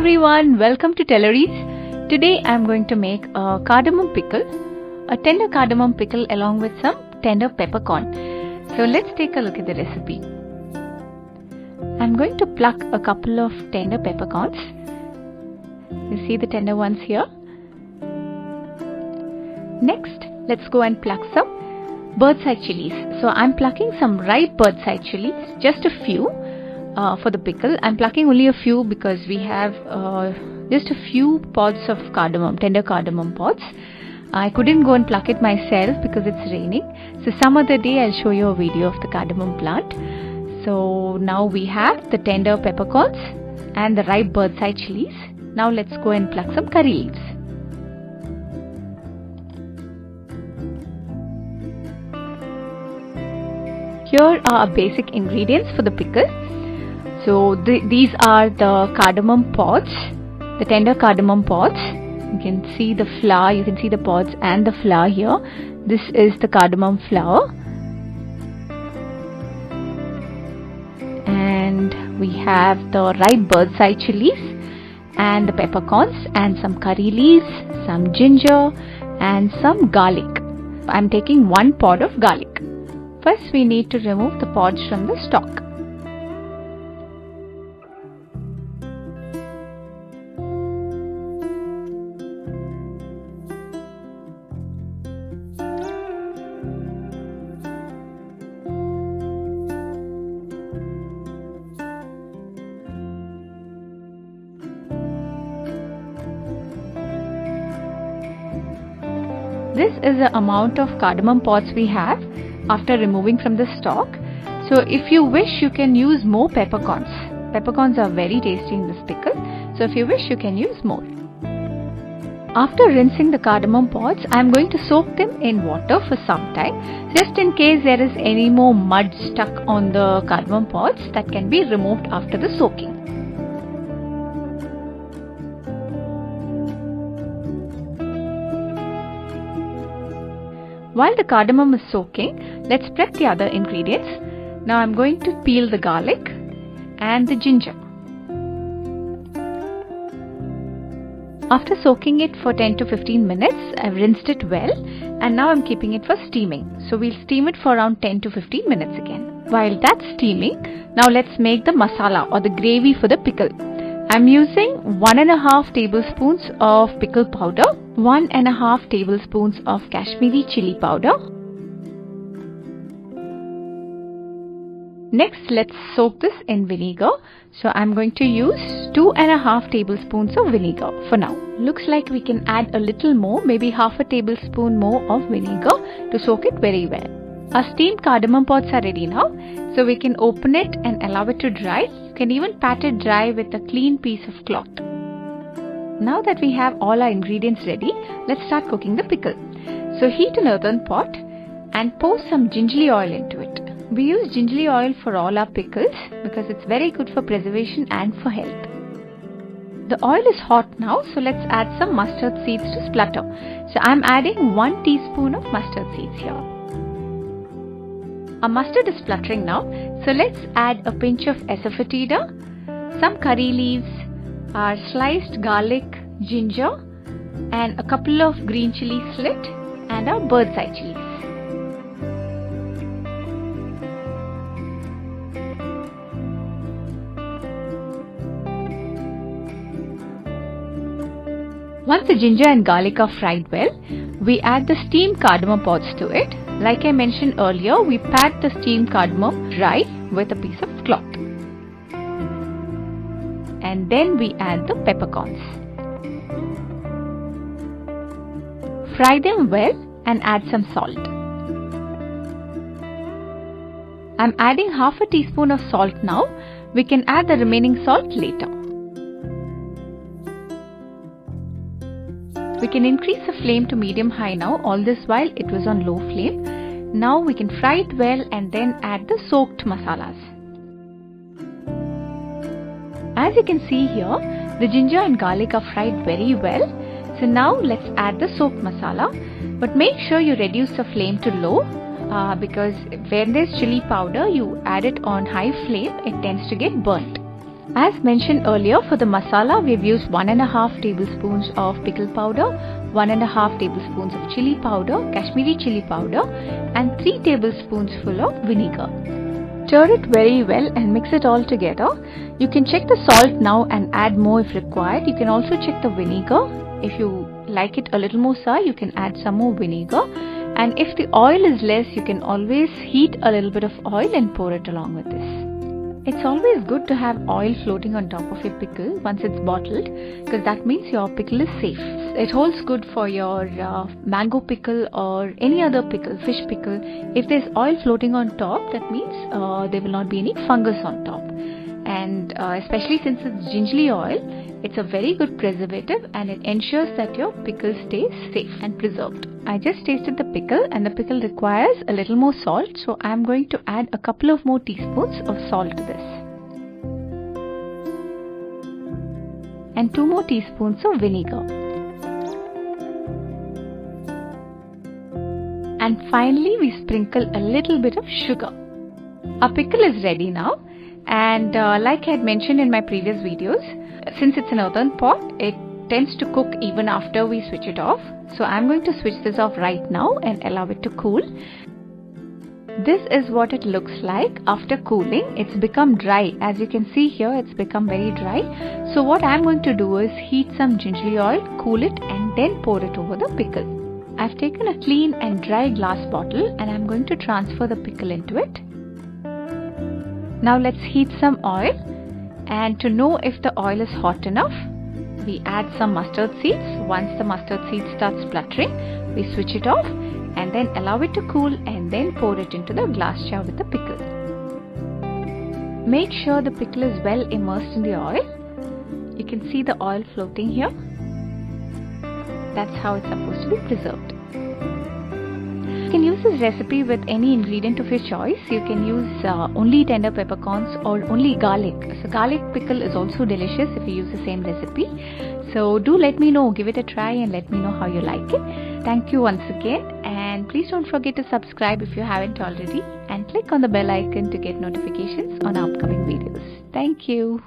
everyone, welcome to Telleries. Today I am going to make a cardamom pickle, a tender cardamom pickle along with some tender peppercorn. So let's take a look at the recipe. I am going to pluck a couple of tender peppercorns. You see the tender ones here. Next, let's go and pluck some birdside chilies. So I'm plucking some ripe birdside chilies, just a few. For the pickle, I'm plucking only a few because we have just a few pods of cardamom, tender cardamom pods. I couldn't go and pluck it myself because it's raining. So some other day I'll show you a video of the cardamom plant. So now we have the tender peppercorns and the ripe birdside chilies. Now let's go and pluck some curry leaves. Here are our basic ingredients for the pickle. So these are the cardamom pods, the tender cardamom pods. You can see the flower, you can see the pods and the flower here. This is the cardamom flower. And we have the ripe birdside chilies and the peppercorns and some curry leaves, some ginger and some garlic. I'm taking 1 pod of garlic. First we need to remove the pods from the stalk. This is the amount of cardamom pods we have after removing from the stalk. So if you wish, you can use more peppercorns. Peppercorns are very tasty in this pickle. So if you wish, you can use more. After rinsing the cardamom pods, I am going to soak them in water for some time. Just in case there is any more mud stuck on the cardamom pods, that can be removed after the soaking. While the cardamom is soaking, let's prep the other ingredients. Now I'm going to peel the garlic and the ginger. After soaking it for 10 to 15 minutes, I've rinsed it well and now I'm keeping it for steaming. So we'll steam it for around 10 to 15 minutes again. While that's steaming, now let's make the masala or the gravy for the pickle. I'm using 1.5 tablespoons of pickle powder, 1.5 tablespoons of Kashmiri chili powder. Next, let's soak this in vinegar. So I'm going to use 2.5 tablespoons of vinegar for now. Looks like we can add a little more, maybe half a tablespoon more of vinegar to soak it very well. Our steamed cardamom pods are ready now. So we can open it and allow it to dry. You can even pat it dry with a clean piece of cloth. Now that we have all our ingredients ready, let's start cooking the pickle. So heat an earthen pot and pour some gingerly oil into it. We use gingerly oil for all our pickles because it's very good for preservation and for health. The oil is hot now, so let's add some mustard seeds to splutter. So I'm adding 1 teaspoon of mustard seeds here. Our mustard is spluttering now, so let's add a pinch of asafoetida, some curry leaves, our sliced garlic, ginger and a couple of green chili slit and our birdside chilies. Once the ginger and garlic are fried well, we add the steamed cardamom pods to it. Like I mentioned earlier, we pat the steamed cardamom dry with a piece of cloth. And then we add the peppercorns. Fry them well and add some salt. I'm adding half a teaspoon of salt now. We can add the remaining salt later. We can increase the flame to medium-high now. All this while it was on low flame. Now we can fry it well and then add the soaked masalas. As you can see here, the ginger and garlic are fried very well. So now let's add the soaked masala. But make sure you reduce the flame to low because when there's chili powder, you add it on high flame, it tends to get burnt. As mentioned earlier, for the masala, we've used 1.5 tablespoons of pickle powder, 1.5 tablespoons of chili powder, Kashmiri chili powder, and 3 tablespoons full of vinegar. Stir it very well and mix it all together. You can check the salt now and add more if required. You can also check the vinegar. If you like it a little more sour, you can add some more vinegar. And if the oil is less, you can always heat a little bit of oil and pour it along with this. It's always good to have oil floating on top of your pickle once it's bottled, because that means your pickle is safe. It holds good for your mango pickle or any other pickle, fish pickle. If there's oil floating on top, that means there will not be any fungus on top. And especially since it's gingerly oil, it's a very good preservative and it ensures that your pickle stays safe and preserved. I just tasted the pickle and the pickle requires a little more salt, so I'm going to add a couple of more teaspoons of salt to this. And 2 more teaspoons of vinegar. And finally we sprinkle a little bit of sugar. Our pickle is ready now, and like I had mentioned in my previous videos, since it's an earthen pot, it tends to cook even after we switch it off. So I'm going to switch this off right now and allow it to cool. This is what it looks like after cooling. It's become dry. As you can see here, it's become very dry. So what I'm going to do is heat some gingerly oil, cool it, and then pour it over the pickle. I've taken a clean and dry glass bottle and I'm going to transfer the pickle into it. Now let's heat some oil, and to know if the oil is hot enough, we add some mustard seeds. Once the mustard seeds start spluttering, we switch it off and then allow it to cool and then pour it into the glass jar with the pickle. Make sure the pickle is well immersed in the oil. You can see the oil floating here. That's how it's supposed to be preserved. You can use this recipe with any ingredient of your choice. You can use only tender peppercorns or only garlic. So garlic pickle is also delicious if you use the same recipe. So do let me know, give it a try and let me know how you like it. Thank you once again, and please don't forget to subscribe if you haven't already, and click on the bell icon to get notifications on upcoming videos. Thank you.